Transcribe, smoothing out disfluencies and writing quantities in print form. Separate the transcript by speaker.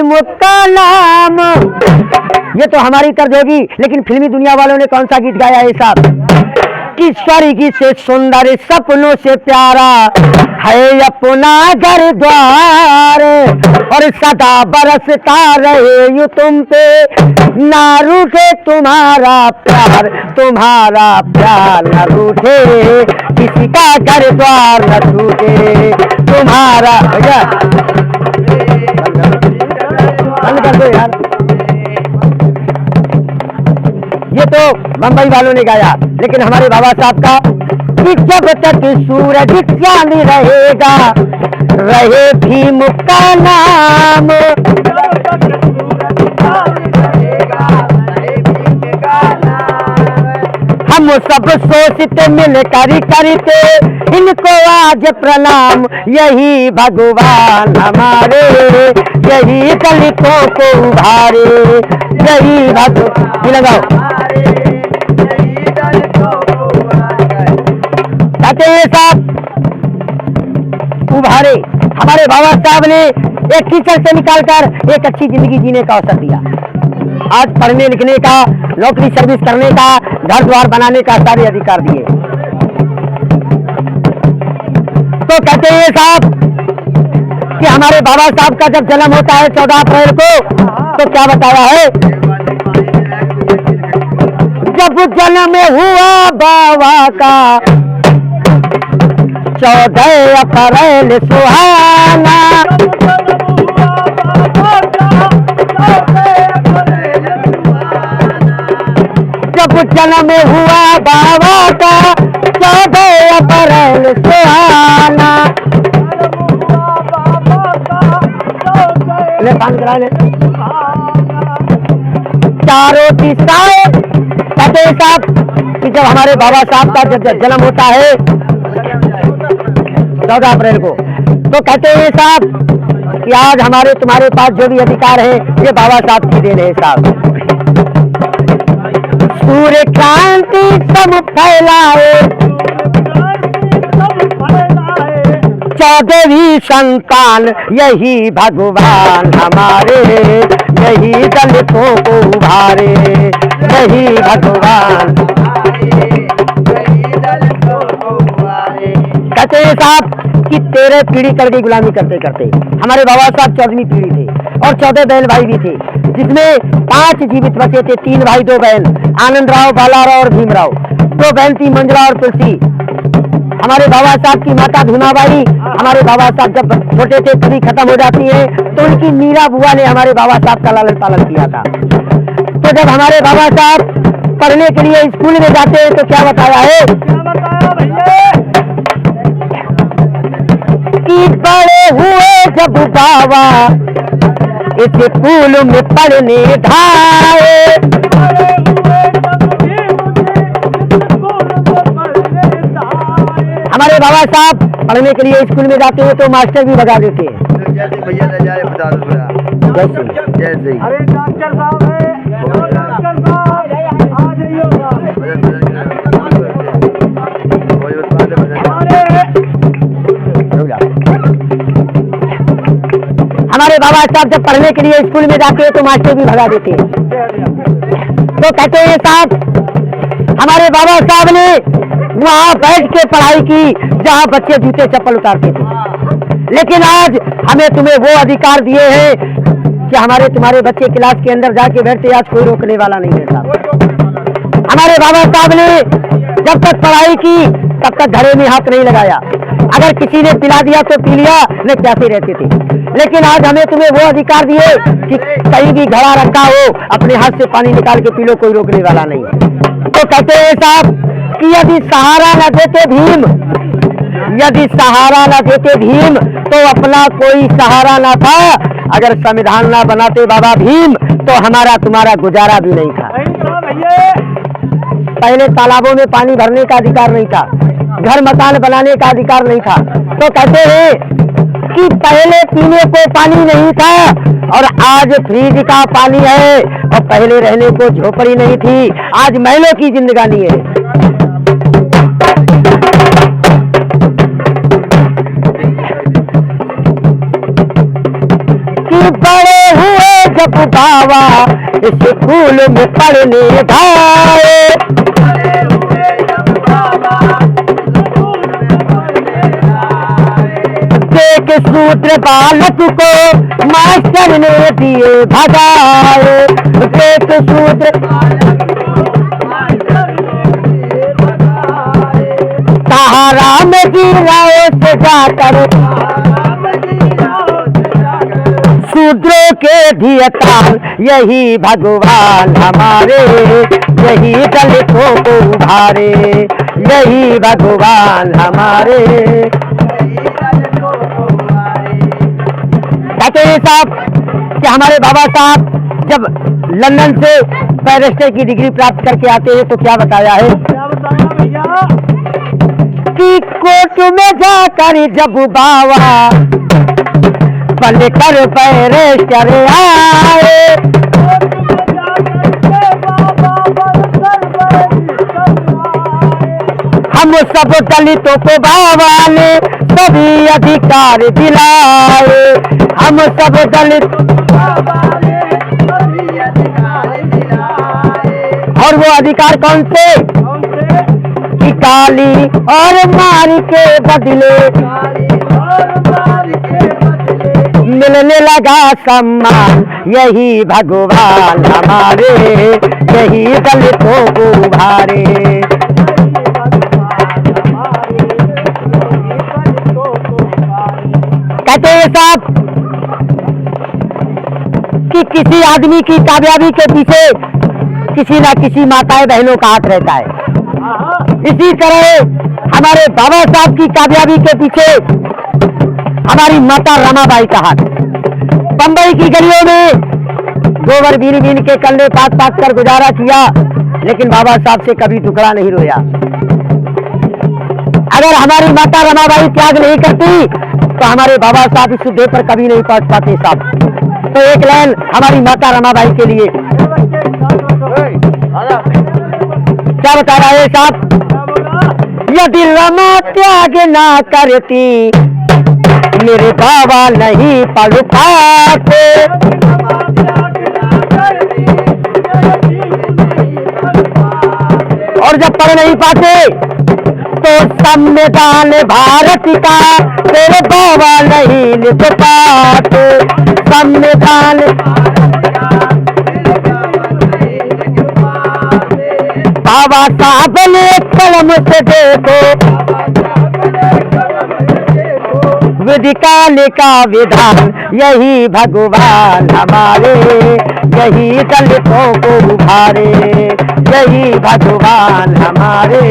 Speaker 1: मुक्का नाम। ये तो हमारी तर्ज होगी, लेकिन फिल्मी दुनिया वालों ने कौन सा गीत गाया है साहब? कि स्वर्ग से सुंदर सपनों से प्यारा है अपना घर द्वार, और सदा बरसता रहे यूं तुम पे, ना रूठे तुम्हारा प्यार न रूठे, किसी का घर द्वार न टूटे तुम्हारा। भैया बंद कर दो यार, ये तो बम्बई वालों ने गाया, लेकिन हमारे बाबा साहब का कि जब तक सूरज चांद रहेगा रहे भीम का नाम, हम सब सोचते मिल करते इनको आज प्रणाम, यही भगवान हमारे यही दलितों को उभारे, यही भगवान लगाओ साहब उभारे। हमारे बाबा साहब ने एक कीचड़ से निकालकर एक अच्छी जिंदगी जीने का अवसर दिया। आज पढ़ने लिखने का, नौकरी सर्विस करने का, घर द्वार बनाने का सारे अधिकार दिए। तो कहते हैं साहब कि हमारे बाबा साहब का जब जन्म होता है 14 अप्रैल को, तो क्या बताया है? जब जन्म हुआ बाबा का 14 अप्रैल सुहाना, जब जन्म हुआ बाबा का 14 अप्रैल सुहाना। ले पान करा ले। चारों दिशाएं कहते साहब कि जब हमारे बाबा साहब का जब जन्म होता है 14 अप्रैल को, तो कहते हैं साहब कि आज हमारे तुम्हारे पास जो भी अधिकार है ये बाबा साहब की देन है साहब। सूर्य क्रांति सब फैलाए 14वीं संतान, यही भगवान हमारे यही दलितों को उभारे, यही भगवान। कहते हैं साहब कि 13 पीढ़ी कर गई गुलामी करते करते। हमारे बाबा साहब 14वीं पीढ़ी थे और 14 बहन भाई भी थे, जिसमें 5 जीवित बचे थे, 3 भाई 2 बहन, आनंद राव, बालाराव और भीमराव। 2 बहन थी मंजुला और तुलसी। हमारे बाबा साहब की माता भीमाबाई, हमारे बाबा साहब जब छोटे थे कभी खत्म हो जाती है, तो उनकी मीरा बुआ ने हमारे बाबा साहब का लालन पालन किया था। तो जब हमारे बाबा साहब पढ़ने के लिए स्कूल में जाते हैं तो क्या बताया है कि बड़े हुए जब बाबा इस स्कूल में पढ़ने धाए, हमारे बाबा साहब पढ़ने के लिए स्कूल में जाते हैं तो मास्टर भी भगा देते हैं।
Speaker 2: भैया ले जाए जैसे
Speaker 3: अरे डॉक्टर साहब है, डॉक्टर साहब आ जाइएगा।
Speaker 1: हमारे बाबा साहब जब पढ़ने के लिए स्कूल में जाते हैं तो मास्टर भी भगा देते हैं। तो कहते हैं साहब हमारे बाबा साहब ने वहाँ बैठ के पढ़ाई की जहाँ बच्चे जूते चप्पल उतारते थे, लेकिन आज हमें तुम्हें वो अधिकार दिए हैं कि हमारे तुम्हारे बच्चे क्लास के अंदर जाके बैठते, आज कोई रोकने वाला नहीं है साहब। हमारे बाबा साहब ने जब तक पढ़ाई की तब तक घड़े में हाथ नहीं लगाया, अगर किसी ने पिला दिया तो पी लिया, नहीं प्यासे रहते थे। लेकिन आज हमें तुम्हें वो अधिकार दिए कि कहीं भी घड़ा रखा हो अपने हाथ से पानी निकाल के पी लो, कोई रोकने वाला नहीं। तो कहते हैं साहब कि यदि सहारा न देते भीम, यदि सहारा न देते भीम तो अपना कोई सहारा न था, अगर संविधान न बनाते बाबा भीम तो हमारा तुम्हारा गुजारा भी नहीं था। पहले तालाबों में पानी भरने का अधिकार नहीं था, घर मकान बनाने का अधिकार नहीं था। तो कहते हैं कि पहले पीने को पानी नहीं था और आज फ्रिज का पानी है, और पहले रहने को झोपड़ी नहीं थी, आज महलों की जिंदगानी है। कि बड़े हुए जब बाबा स्कूल में पढ़ने जाए, देख सूत्र बालक को मास्टर ने दिए भगाए, देख सूत्र सहारा में गिराओ से जाकर शूद्रों के धियताल, यही भगवान हमारे, यही दलितों को उभारे, यही भगवान हमारे। कहते हैं साहब कि हमारे बाबा साहब जब लंदन से बैरिस्टर की डिग्री प्राप्त करके आते हैं तो क्या बताया है
Speaker 3: क्या बताया भैया?
Speaker 1: कि कोर्ट में जाकर जब बाबा बनकर बैरिस्टर आए, हम सब दलितों को बाबा ने सभी अधिकार दिलाए, हम सब दलित और वो अधिकार कौन से? कि काली और मार के बदले मिलने लगा सम्मान, यही भगवान हमारे, यही दलितों को उभारे। कहते हैं साहब कि किसी आदमी की कामयाबी के पीछे किसी ना किसी माताएं बहनों का हाथ रहता है, इसी तरह हमारे बाबा साहब की कामयाबी के पीछे हमारी माता रमाबाई का हाथ। बंबई की गलियों में गोबर बीन बीन के कंधे पात पात कर गुजारा किया, लेकिन बाबा साहब से कभी टुकड़ा नहीं रोया। अगर हमारी माता रमाबाई त्याग नहीं करती तो हमारे बाबा साहब इस सुबह पर कभी नहीं पहुंच पाते साहब। तो एक लाइन हमारी माता रमाबाई के लिए क्या बता रहा है साहब? यदि रमा त्याग ना करती मेरे बाबा नहीं पढ़ पाते, और जब पढ़ नहीं पाते तो संविधान भारत का तेरे बाबा नहीं लिख पाते, संविधान बाबा साहब ने कलम से देखो विधिकाल का विधान, यही भगवान हमारे, यही दलितों को उभारे, यही भगवान हमारे।